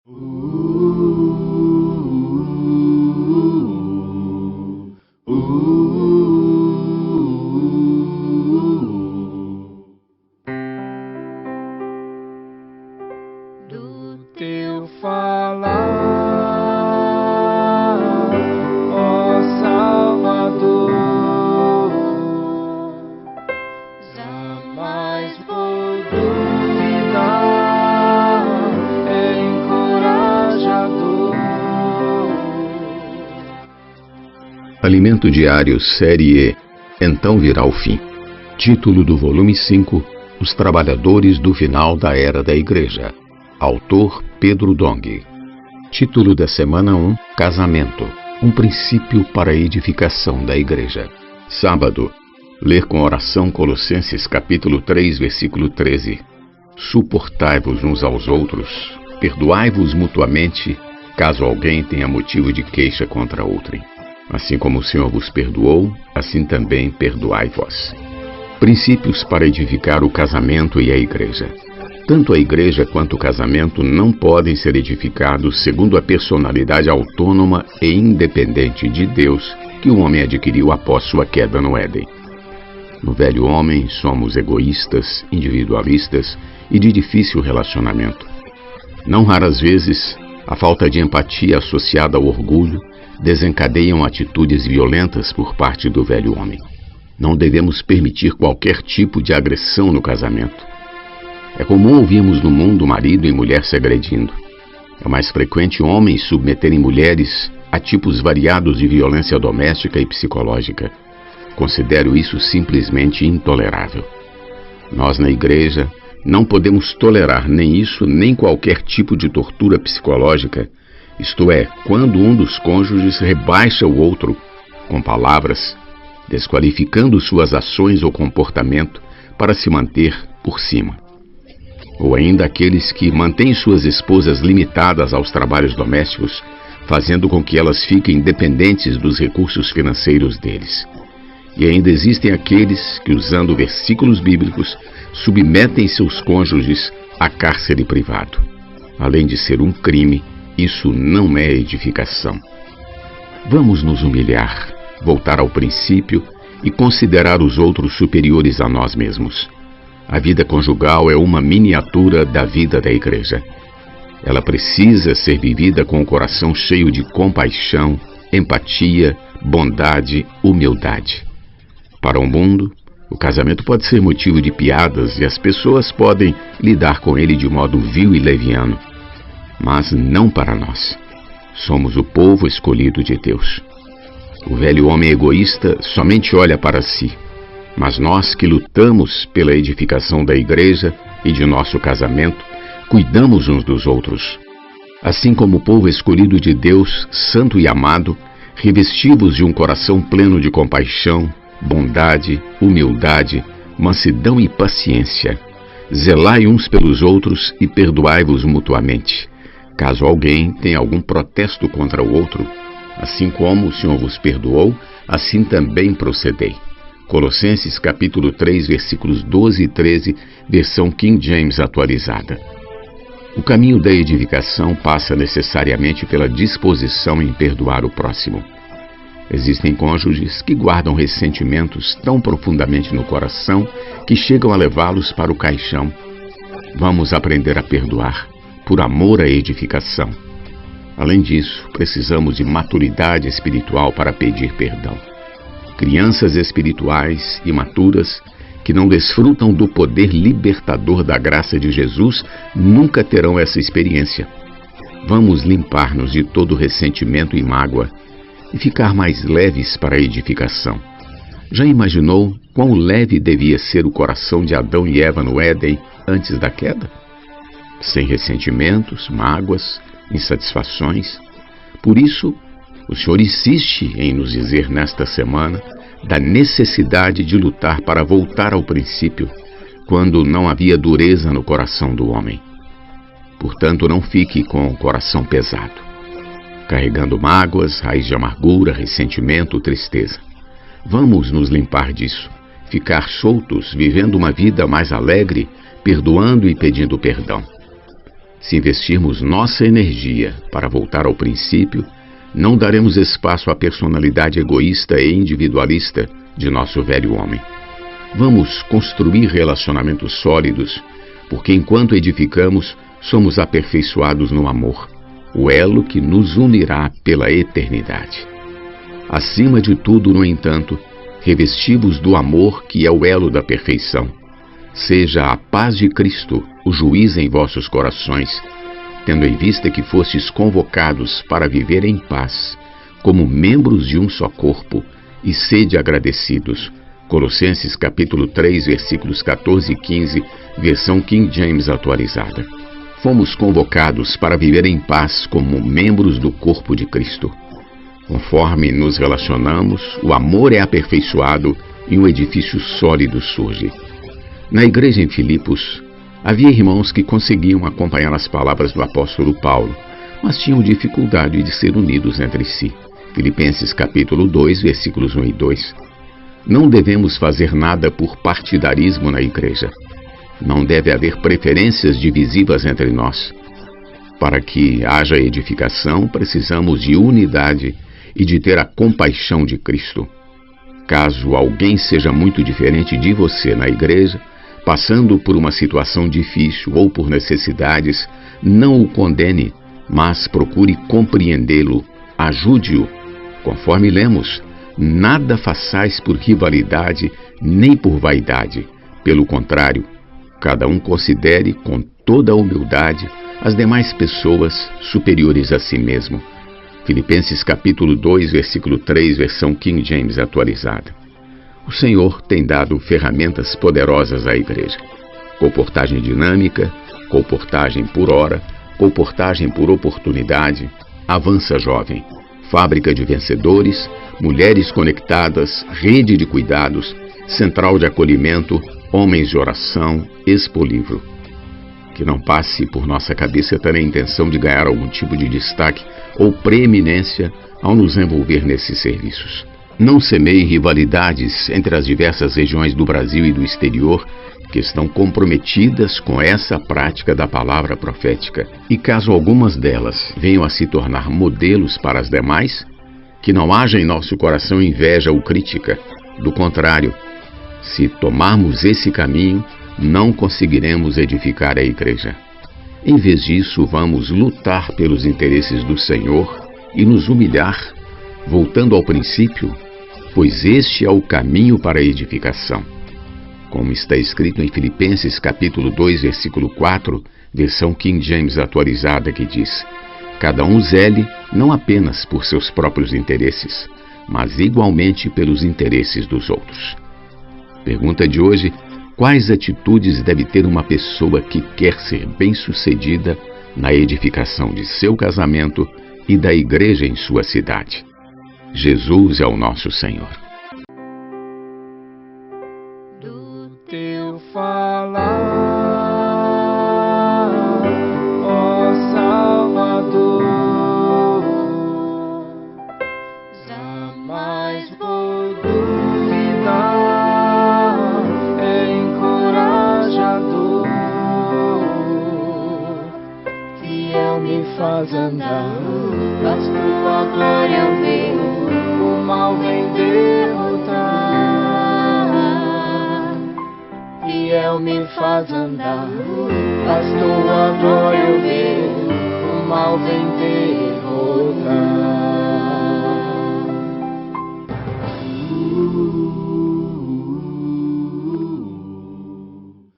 Do teu falar, ó Salvador, jamais vou duvidar, é encorajador. Alimento Diário, Série E. Então virá o fim. Título do volume 5: Os Trabalhadores do Final da Era da Igreja. Autor Pedro Dong. Título da semana 1: Casamento, um princípio para a edificação da Igreja. Sábado, ler com oração Colossenses capítulo 3, versículo 13. Suportai-vos uns aos outros, perdoai-vos mutuamente, caso alguém tenha motivo de queixa contra outrem. Assim como o Senhor vos perdoou, assim também perdoai vós. Princípios para edificar o casamento e a Igreja. Tanto a Igreja quanto o casamento não podem ser edificados segundo a personalidade autônoma e independente de Deus que o homem adquiriu após sua queda no Éden. No velho homem, somos egoístas, individualistas e de difícil relacionamento. Não raras vezes, a falta de empatia associada ao orgulho desencadeiam atitudes violentas por parte do velho homem. Não devemos permitir qualquer tipo de agressão no casamento. É comum ouvirmos no mundo marido e mulher se agredindo. É mais frequente homens submeterem mulheres a tipos variados de violência doméstica e psicológica. Considero isso simplesmente intolerável. Nós, na Igreja, não podemos tolerar nem isso, nem qualquer tipo de tortura psicológica, isto é, quando um dos cônjuges rebaixa o outro com palavras, desqualificando suas ações ou comportamento para se manter por cima. Ou ainda aqueles que mantêm suas esposas limitadas aos trabalhos domésticos, fazendo com que elas fiquem dependentes dos recursos financeiros deles. E ainda existem aqueles que, usando versículos bíblicos, submetem seus cônjuges a cárcere privado. Além de ser um crime, isso não é edificação. Vamos nos humilhar, voltar ao princípio e considerar os outros superiores a nós mesmos. A vida conjugal é uma miniatura da vida da Igreja. Ela precisa ser vivida com o coração cheio de compaixão, empatia, bondade, humildade. Para o mundo, o casamento pode ser motivo de piadas e as pessoas podem lidar com ele de modo vil e leviano. Mas não para nós. Somos o povo escolhido de Deus. O velho homem egoísta somente olha para si. Mas nós que lutamos pela edificação da Igreja e de nosso casamento, cuidamos uns dos outros. Assim como o povo escolhido de Deus, santo e amado, revestivos de um coração pleno de compaixão, bondade, humildade, mansidão e paciência. Zelai uns pelos outros e perdoai-vos mutuamente, caso alguém tenha algum protesto contra o outro. Assim como o Senhor vos perdoou, assim também procedei. Colossenses capítulo 3, versículos 12 e 13, versão King James atualizada. O caminho da edificação passa necessariamente pela disposição em perdoar o próximo. Existem cônjuges que guardam ressentimentos tão profundamente no coração que chegam a levá-los para o caixão. Vamos aprender a perdoar, por amor à edificação. Além disso, precisamos de maturidade espiritual para pedir perdão. Crianças espirituais e maturas que não desfrutam do poder libertador da graça de Jesus nunca terão essa experiência. Vamos limpar-nos de todo ressentimento e mágoa e ficar mais leves para a edificação. Já imaginou quão leve devia ser o coração de Adão e Eva no Éden antes da queda? Sem ressentimentos, mágoas, insatisfações. Por isso, o Senhor insiste em nos dizer nesta semana da necessidade de lutar para voltar ao princípio, quando não havia dureza no coração do homem. Portanto, não fique com o coração pesado, carregando mágoas, raiz de amargura, ressentimento, tristeza. Vamos nos limpar disso, ficar soltos, vivendo uma vida mais alegre, perdoando e pedindo perdão. Se investirmos nossa energia para voltar ao princípio, não daremos espaço à personalidade egoísta e individualista de nosso velho homem. Vamos construir relacionamentos sólidos, porque enquanto edificamos, somos aperfeiçoados no amor, o elo que nos unirá pela eternidade. Acima de tudo, no entanto, revesti-vos do amor que é o elo da perfeição. Seja a paz de Cristo o juiz em vossos corações, tendo em vista que fostes convocados para viver em paz, como membros de um só corpo, e sede agradecidos. Colossenses capítulo 3, versículos 14 e 15, versão King James atualizada. Fomos convocados para viver em paz como membros do corpo de Cristo. Conforme nos relacionamos, o amor é aperfeiçoado e um edifício sólido surge. Na igreja em Filipos, havia irmãos que conseguiam acompanhar as palavras do apóstolo Paulo, mas tinham dificuldade de ser unidos entre si. Filipenses capítulo 2, versículos 1 e 2. Não devemos fazer nada por partidarismo na igreja. Não deve haver preferências divisivas entre nós. Para que haja edificação, precisamos de unidade e de ter a compaixão de Cristo. Caso alguém seja muito diferente de você na igreja, passando por uma situação difícil ou por necessidades, não o condene, mas procure compreendê-lo, ajude-o. Conforme lemos, nada façais por rivalidade nem por vaidade. Pelo contrário, cada um considere com toda a humildade as demais pessoas superiores a si mesmo. Filipenses capítulo 2, versículo 3, versão King James atualizada. O Senhor tem dado ferramentas poderosas à igreja. Comportagem dinâmica, comportagem por hora, comportagem por oportunidade, avança jovem, fábrica de vencedores, mulheres conectadas, rede de cuidados, central de acolhimento, homens de oração, expo-livro. Que não passe por nossa cabeça ter a intenção de ganhar algum tipo de destaque ou preeminência ao nos envolver nesses serviços. Não semeie rivalidades entre as diversas regiões do Brasil e do exterior que estão comprometidas com essa prática da palavra profética. E caso algumas delas venham a se tornar modelos para as demais, que não haja em nosso coração inveja ou crítica. Do contrário, se tomarmos esse caminho, não conseguiremos edificar a igreja. Em vez disso, vamos lutar pelos interesses do Senhor e nos humilhar, voltando ao princípio, pois este é o caminho para a edificação. Como está escrito em Filipenses capítulo 2, versículo 4, versão King James atualizada, que diz: cada um zele não apenas por seus próprios interesses, mas igualmente pelos interesses dos outros. Pergunta de hoje: quais atitudes deve ter uma pessoa que quer ser bem-sucedida na edificação de seu casamento e da igreja em sua cidade? Jesus é o nosso Senhor. Do teu falar, ó Salvador, jamais vou duvidar, é encorajador, fiel me faz andar, mas tua glória eu ver, o mal vem derrotar. Fiel me faz andar, mas tua glória eu ver, o mal vem derrotar.